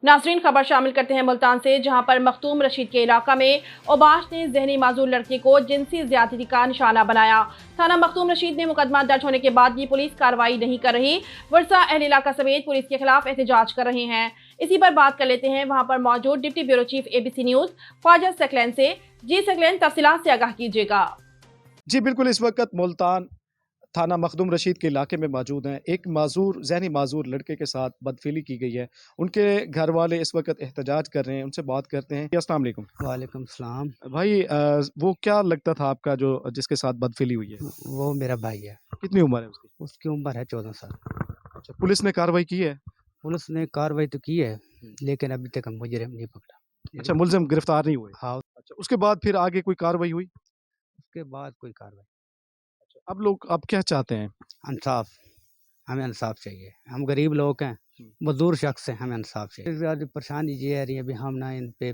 नाज़रीन, खबर शामिल करते हैं मुल्तान से, जहां पर मखदूम रशीद के इलाका में ओबाश ने जहनी माजूर लड़के को जिनसी ज्यादती का निशाना बनाया। थाना मखदूम रशीद में मुकदमा दर्ज होने के बाद भी पुलिस कार्रवाई नहीं कर रही। वर्षा अहल इलाका समेत पुलिस के खिलाफ एहतजाज कर रहे हैं। इसी पर बात कर लेते हैं वहां पर मौजूद deputy bureau chief ABC news Khwaja Saqlain से। जी सकलैन, तफसीलात से आगाह कीजिएगा। जी बिल्कुल, इस वक्त मुल्तान थाना मखदूम रशीद के इलाके में मौजूद हैं। एक जहनी माजूर लड़के के साथ बदफेली की गई है। उनके घर वाले इस वक्त एहतजाज कर रहे हैं, उनसे बात करते हैं। अस्सलाम वालेकुम। वालेकुम सलाम। भाई, वो क्या लगता था आपका जो जिसके साथ बदफेली हुई है? वो मेरा भाई है। कितनी उम्र है उसकी? उसकी उम्र है 14 साल। अच्छा, पुलिस ने कार्रवाई की है? पुलिस ने कार्रवाई तो की है, लेकिन अभी तक हम मुजरिम नहीं पकड़ा। अच्छा, मुलजिम गिरफ्तार नहीं हुए? हाँ, अच्छा, उसके बाद फिर आगे कोई कार्रवाई हुई? उसके बाद कोई कार्रवाई। अब क्या चाहते हैं? इंसाफ, हमें इंसाफ चाहिए। हम गरीब लोग हैं, मजदूर शख्स हैं, हमें इंसाफ चाहिए। इससे ज़्यादा परेशानी ये आ रही है, अभी हम ना इन पे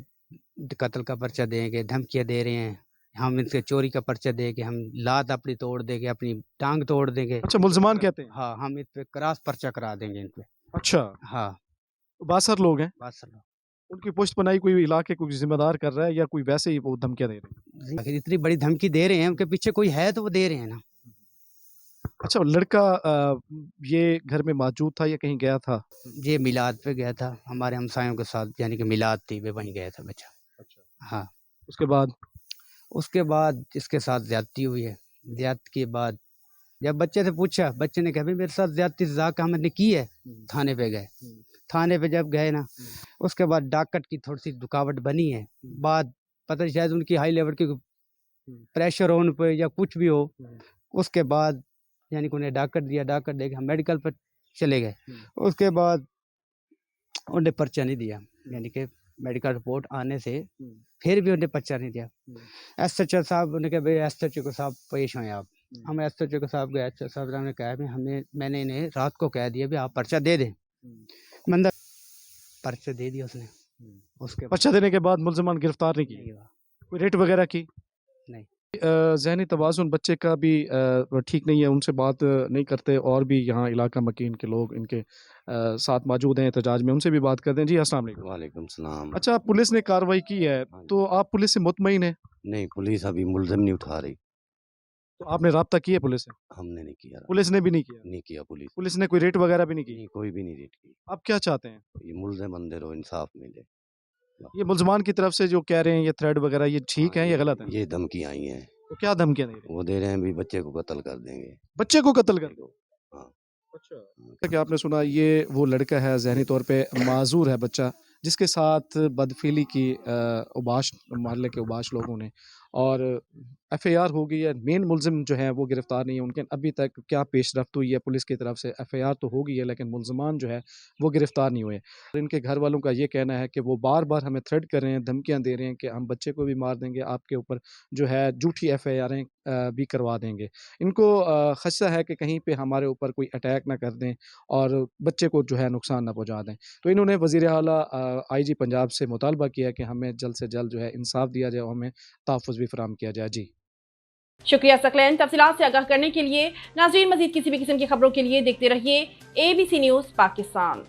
कत्ल का पर्चा देंगे, धमकियाँ दे रहे हैं। हम इनसे चोरी का पर्चा देंगे, हम लात अपनी तोड़ देंगे, अपनी टांग तोड़ देंगे। अच्छा, मुल्जमान कहते हैं? हाँ, हम इन पे क्रॉस पर्चा करा देंगे इन पे। अच्छा, हाँ, बासर लोग हैं? बात सुनो। उनकी पुष्ट बनाई कोई इलाके कोई जिम्मेदार कर रहा है या कोई वैसे ही वो धमकियां दे रहे हैं? आखिर इतनी बड़ी धमकी दे रहे हैं, उनके पीछे कोई है तो वो दे रहे हैं ना। अच्छा, लड़का ये घर में मौजूद था या कहीं गया था? ये मिलाद पे गया था हमारे हमसायों के साथ, यानी कि मिलाद थी, वे वहीं गया था बच्चा। अच्छा, हाँ, उसके बाद इसके साथ ज्यादती हुई है। ज्यादती के बाद जब बच्चे से पूछा, बच्चे ने कहा भी मेरे साथ ज्यादती रज़ाक अहमद ने की है। थाने पे गए, थाने पे जब गए ना, उसके बाद डाकट की थोड़ी सी रुकावट बनी है। बाद पता नहीं शायद उनकी हाई लेवल की प्रेशर हो उन पे या कुछ भी हो। उसके बाद यानी कि उन्हें डाकट दिया, डाकट दे के हम मेडिकल पर चले गए। उसके बाद उन्हें पर्चा नहीं दिया, यानी कि मेडिकल रिपोर्ट आने से फिर भी उन्हें पर्चा नहीं दिया। SHO साहब ने कहा भाई SHO को साहब पेश हों आप। हम SHO को साहब गए, SHO साहब ने कहा भी मैंने इन्हें रात को कह दिया भी आप पर्चा दे दें। मंदा पर्चा दे दिया उसने। उसके पर्चा देने के बाद मुल्जमान गिरफ्तार नहीं किए? कोई रेट वगैरह की? नहीं। जहनी तवाज़ुन बच्चे का भी ठीक नहीं है, उनसे बात नहीं करते। और भी यहाँ इलाका मकीन के लोग इनके साथ मौजूद हैं एहतजाज में, उनसे भी बात करते हैं। जी अस्सलाम वालेकुम। वालेकुम सलाम। अच्छा, पुलिस ने कार्रवाई की है, तो आप पुलिस से मुतमईन हैं? नहीं, पुलिस अभी मुलजिम नहीं उठा रही। तो आपने राब्ता किया पुलिस से? हमने नहीं किया। पुलिस ने भी नहीं किया? नहीं किया पुलिस। पुलिस ने कोई रेट वगैरह भी नहीं की? नहीं, कोई भी नहीं रेट की। आप क्या चाहते हैं? ये मुलजिम अंदर हो, इंसाफ मिले। ये मुल्जमान की तरफ से जो कह रहे हैं ये थ्रेड वगैरह, ये ठीक है या गलत है? ये धमकी आई हैं। तो क्या धमकियां दे रहे हैं? वो दे रहे हैं भी बच्चे को कत्ल कर देंगे। बच्चे को कत्ल कर दो? हाँ। अच्छा, कि आपने सुना, ये वो लड़का है, जहनी तौर पे माजूर है बच्चा, जिसके साथ बदफेली की उबाश मोहल्ले के उबाश लोगों ने, और FIR हो गई है। मेन मुलजिम जो है वो गिरफ्तार नहीं है। उनके अभी तक क्या पेशरफ्त हुई है पुलिस की तरफ से? FIR तो हो गई है, लेकिन मुलजमान जो है वो गिरफ्तार नहीं हुए। इनके घर वालों का ये कहना है कि वो बार बार हमें थ्रेट कर रहे हैं, धमकियां दे रहे हैं कि हम बच्चे को भी मार देंगे, आपके ऊपर जो है झूठी FIR भी करवा देंगे। इनको खदशा है कि कहीं पे हमारे ऊपर कोई अटैक ना कर दें और बच्चे को जो है नुकसान ना पहुँचा दें। तो इन्होंने वज़ीर आला IG पंजाब से मुतालबा किया कि हमें जल्द से जल्द जो है इंसाफ दिया जाए और हमें तहफ़्फ़ुज़ भी फराहम किया जाए। जी शुक्रिया सकलैन, तफसीलात से आगाह करने के लिए। नाज़रीन, मज़ीद किसी भी किस्म की खबरों के लिए देखते रहिए ABC न्यूज़ पाकिस्तान।